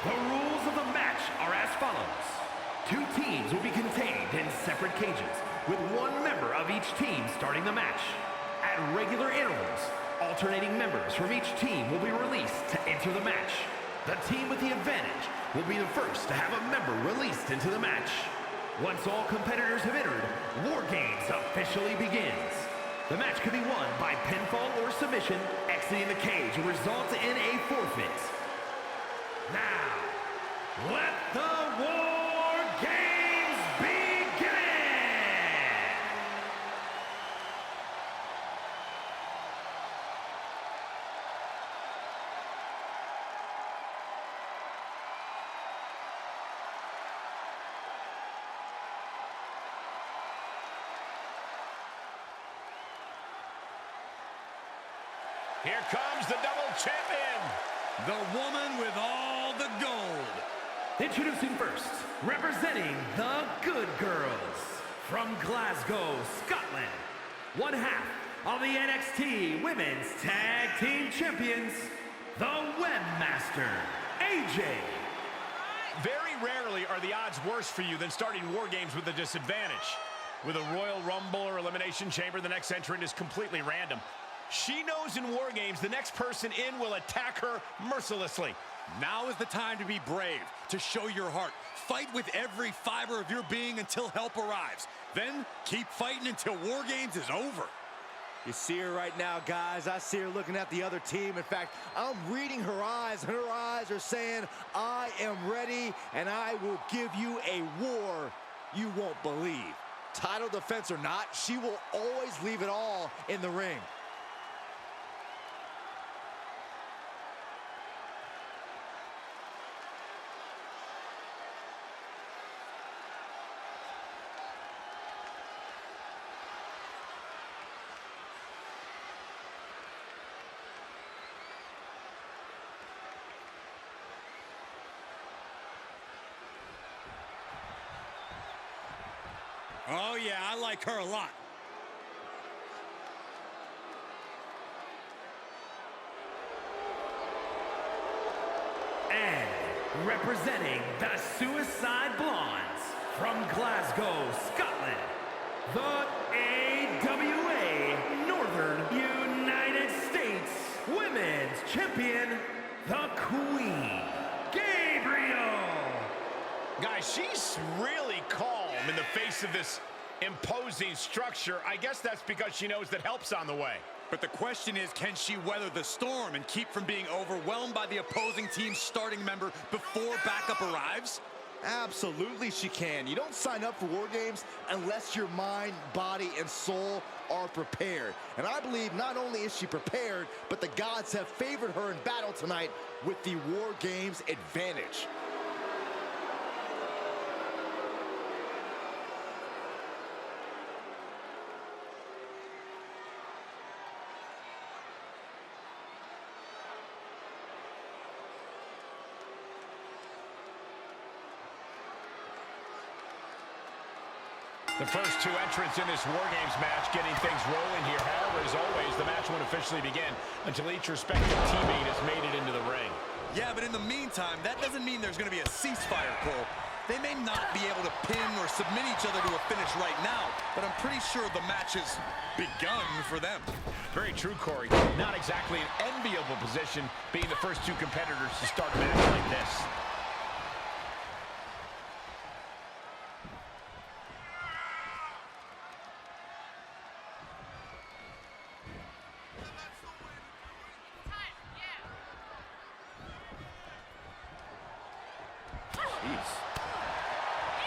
The rules of the match are as follows. 2 teams will be contained in separate cages, with 1 member of each team starting the match. At regular intervals, alternating members from each team will be released to enter the match. The team with the advantage will be the first to have a member released into the match. Once all competitors have entered, WarGames officially begins. The match can be won by pinfall or submission. Exiting the cage will result in a forfeit. Now, let the WarGames begin! Here comes the double champion, the woman with all the gold. Introducing first, representing the Good Girls, from Glasgow, Scotland, 1/2 of the NXT Women's Tag Team Champions, the Webmaster, AJ. Very rarely are the odds worse for you than starting WarGames with a disadvantage. With a Royal Rumble or Elimination Chamber, the next entrant is completely random. She knows in WarGames the next person in will attack her mercilessly. Now is the time to be brave, to show your heart. Fight with every fiber of your being until help arrives. Then keep fighting until WarGames is over. You see her right now, guys. I see her looking at the other team. In fact, I'm reading her eyes, and her eyes are saying, I am ready, and I will give you a war you won't believe. Title defense or not, she will always leave it all in the ring. Oh yeah, I like her a lot. And representing the Suicide Blondes, from Glasgow, Scotland, the AWA Northern United States Women's Champion, the Queen, Gabriel. Guys, she's really calm in the face of this imposing structure. I guess that's because she knows that help's on the way. But the question is, can she weather the storm and keep from being overwhelmed by the opposing team's starting member before backup arrives? Absolutely she can. You don't sign up for WarGames unless your mind, body, and soul are prepared. And I believe not only is she prepared, but the gods have favored her in battle tonight with the WarGames advantage. The first 2 entrants in this WarGames match getting things rolling here. However, as always, the match won't officially begin until each respective teammate has made it into the ring. Yeah, but in the meantime, that doesn't mean there's going to be a ceasefire, Cole. They may not be able to pin or submit each other to a finish right now, but I'm pretty sure the match has begun for them. Very true, Corey. Not exactly an enviable position being the first 2 competitors to start a match like this.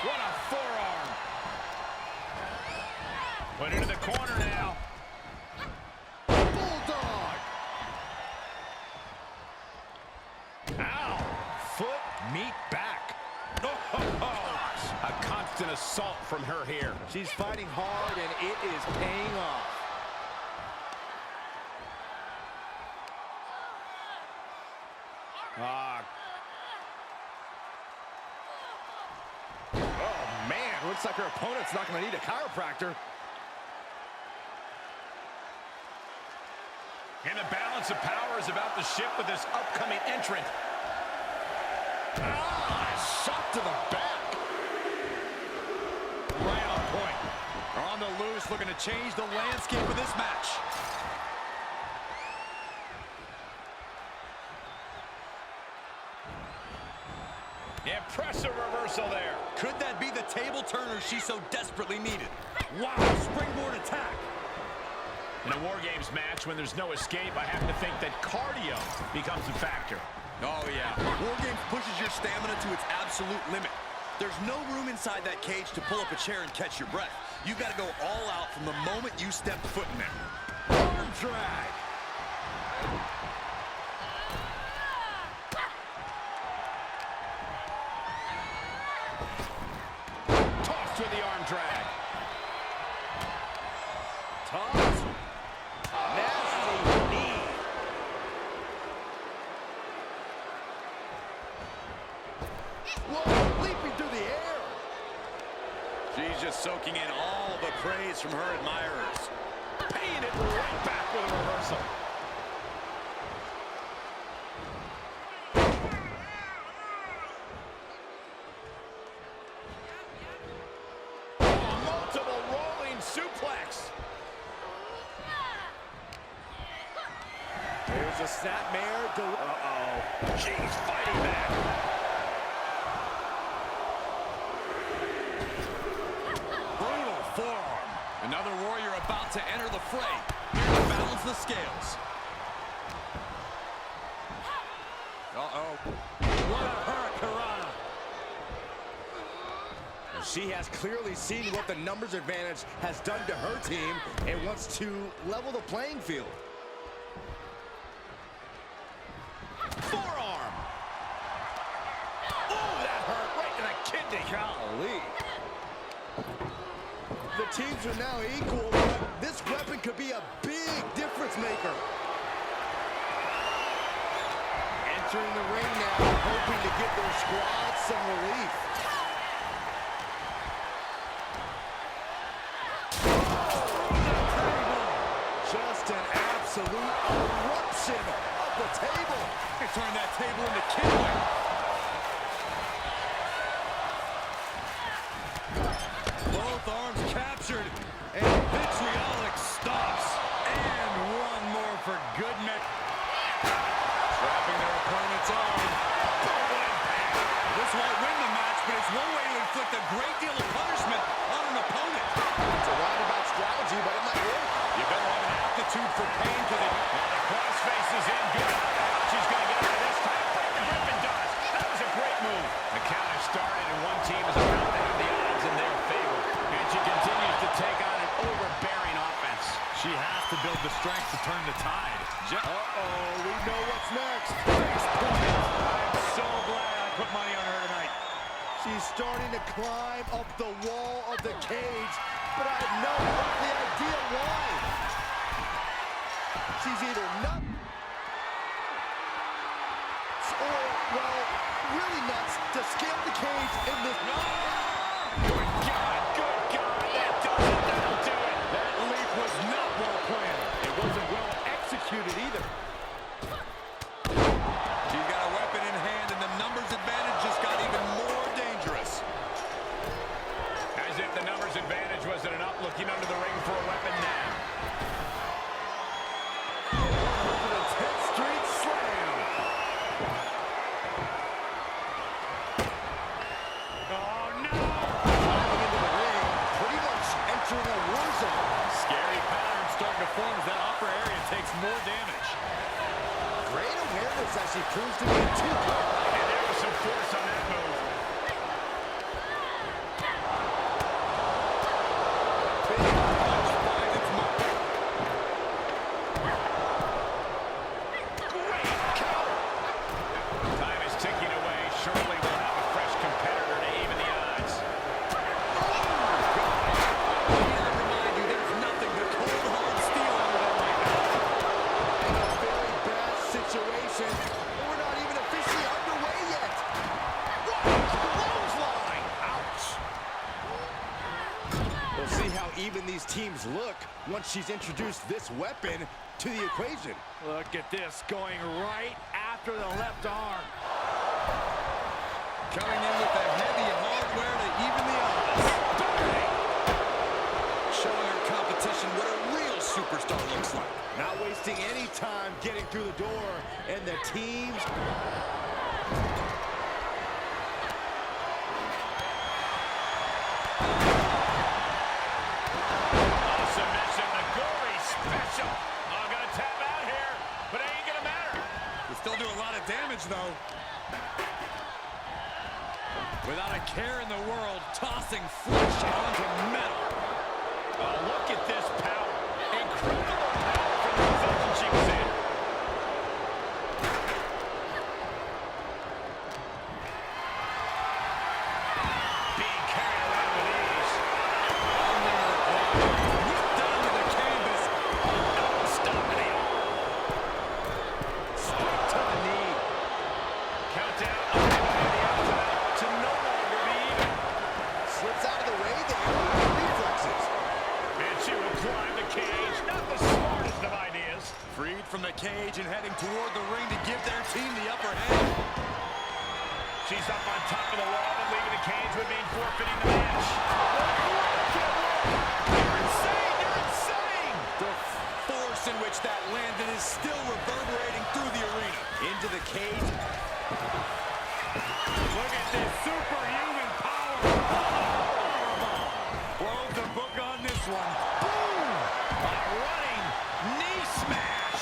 What a forearm. Put into the corner now. Bulldog! Ow. Foot, meet back. Oh. A constant assault from her here. She's fighting hard, and it is paying off. Oh, man. Looks like her opponent's not going to need a chiropractor. And the balance of power is about to shift with this upcoming entrant. Shot to the back. Right on point. Are on the loose, looking to change the landscape of this match. Impressive reversal there. Could that be the table turner she so desperately needed? Wow, springboard attack. In a WarGames match, when there's no escape, I have to think that cardio becomes a factor. Oh, yeah. WarGames pushes your stamina to its absolute limit. There's no room inside that cage to pull up a chair and catch your breath. You've got to go all out from the moment you step foot in there. Arm drag. Tossed with the arm drag. Toss. Nasty knee. Whoa, leaping through the air. She's just soaking in all the praise from her admirers. Paying it right back with a reversal. Oh, multiple rolling suplex. There's a snapmare. Uh-oh. She's fighting back. Brutal forearm. Another warrior about to enter the fray. Here to balance the scales. Uh-oh. What a hurricanrana. She has clearly seen what the numbers advantage has done to her team and wants to level the playing field. Forearm. Oh, that hurt right in the kidney. Golly. The teams are now equal, but this weapon could be a big difference maker. Entering the ring now, hoping to get their squad some relief. Just an absolute eruption of the table. Turn that table into kindling. Both arms captured, and vitriolic stops. And one more for good measure. Trapping their opponent's arm. This won't win the match, but it's one way to inflict a great deal of punishment on an opponent. It's a roundabout strategy, but it might work. You better have an aptitude for pain to the... Crossface is in good. She's going to get out of this time. The Griffin does. That was a great move. The count has started, and one team is about to have the odds in their favor. And she continues to take on an overbearing offense. She has to build the strength to turn the tide. Uh-oh, we know what's next. I'm so glad I put money on her tonight. She's starting to climb up the wall of the cage, but I have no earthly idea why. She's either nuts or, well, really nuts to scale the cage in this... Good God, that does it. That'll do it. That leap was not well planned. It wasn't well executed either. She's got a weapon in hand, and the numbers advantage just got even more dangerous. As if the numbers advantage wasn't enough, looking under the ring for a weapon now. More damage. Great awareness as she proves to be too good. And there was some force on that move. Big punch finds its mark. Great counter. Time is ticking away. Surely we'll have a fresh competitor to even the odds. We're not even officially underway yet. Clothesline. Ouch. We'll see how even these teams look once she's introduced this weapon to the equation. Look at this, going right after the left arm. Coming in with the heavy hardware to even the odds. Showing her competition what a real superstar looks like. Not wasting any time getting through the door, and the teams... Submission, the gory special. I'm gonna tap out here, but it ain't gonna matter. They still do a lot of damage, though. Without a care in the world, tossing flesh onto metal. Oh, look at this power. Incredible power from the position she was in. Being carried around with ease. Whipped down to the canvas. Stop the arm. Straight to the knee. Countdown on the outside to no longer be even. Slips out of the way there with reflexes. And she will climb the cage. Not the smartest of ideas. Freed from the cage and heading toward the ring to give their team the upper hand. She's up on top of the wall, but leaving the cage would mean forfeiting the match. You're insane! You're insane! The force in which that landed is still reverberating through the arena. Into the cage. Look at this superhuman power. Close the book on this one. Boom! A running knee smash.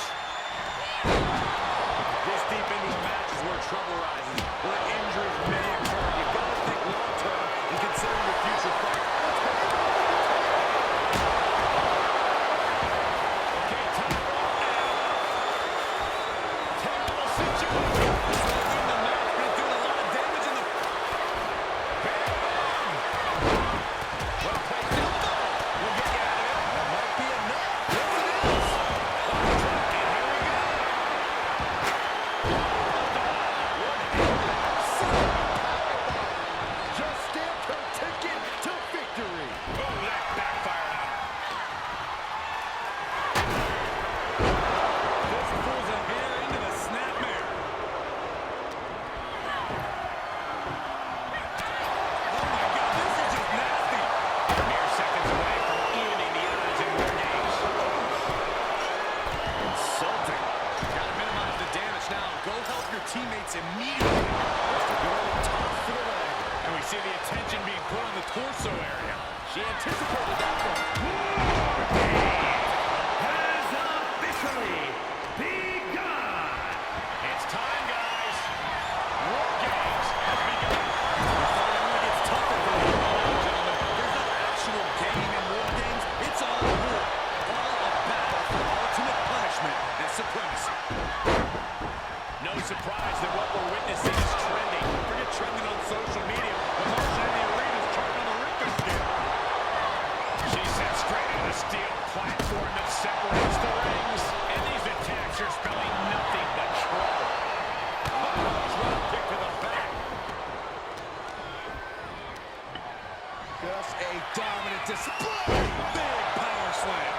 This deep into the match is where trouble rises, where injuries may occur. You've got to think long-term and consider your future fight. Okay, time now. Terrible situation. It's not in the match, but it's doing a lot of damage in the... Well placed elbow. We'll get you out of it. That might be enough. Yes, it is. And here we go. Just stamped her ticket to victory. Oh, that backfired on her. This pulls a hair into the snapmare. Oh my God, this is just nasty. Mere seconds away from evening the odds in WarGames. Insulting. Gotta minimize the damage now. Go help your teammates immediately. Just a good old toss to the leg. And we see the attention being put on the torso area. She anticipated that one. Has officially begun. It's time, guys. WarGames has begun. It only gets tougher from here on out, gentlemen. There's no actual game in WarGames. It's all war. All a battle for ultimate punishment and supremacy. No surprise that what we're witnessing is trending. Forget trending on social media. The motion in the arena is charting on the Richter scale. She's set straight on a steel platform that separates the rings. And these attacks are spelling nothing but trouble. Drop kick to the back. Just a dominant display. Big power slam.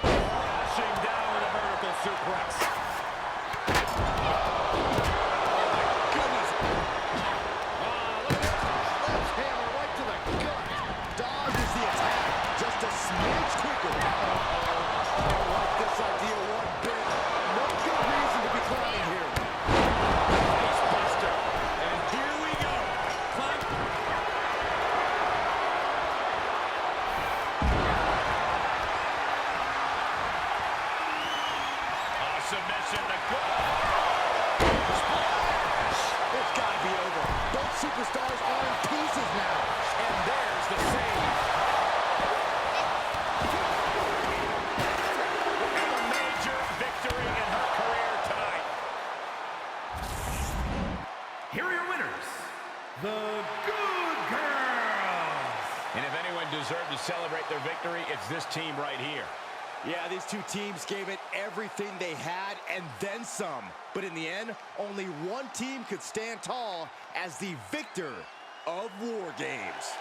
Crashing down with a vertical suplex. Oh my goodness. Look at this. Sledgehammer right to the gut. Dodges the attack just a smidge quicker. I don't like this idea one bit. No good reason to be clowning here. Facebuster. And here we go. Climb. Submission to go. It's got to be over. Both superstars are in pieces now. And there's the save. And a major victory in her career tonight. Here are your winners, the Good Girls. And if anyone deserved to celebrate their victory, it's this team right here. Yeah, these two teams gave it everything they had and then some. But in the end, only one team could stand tall as the victor of WarGames.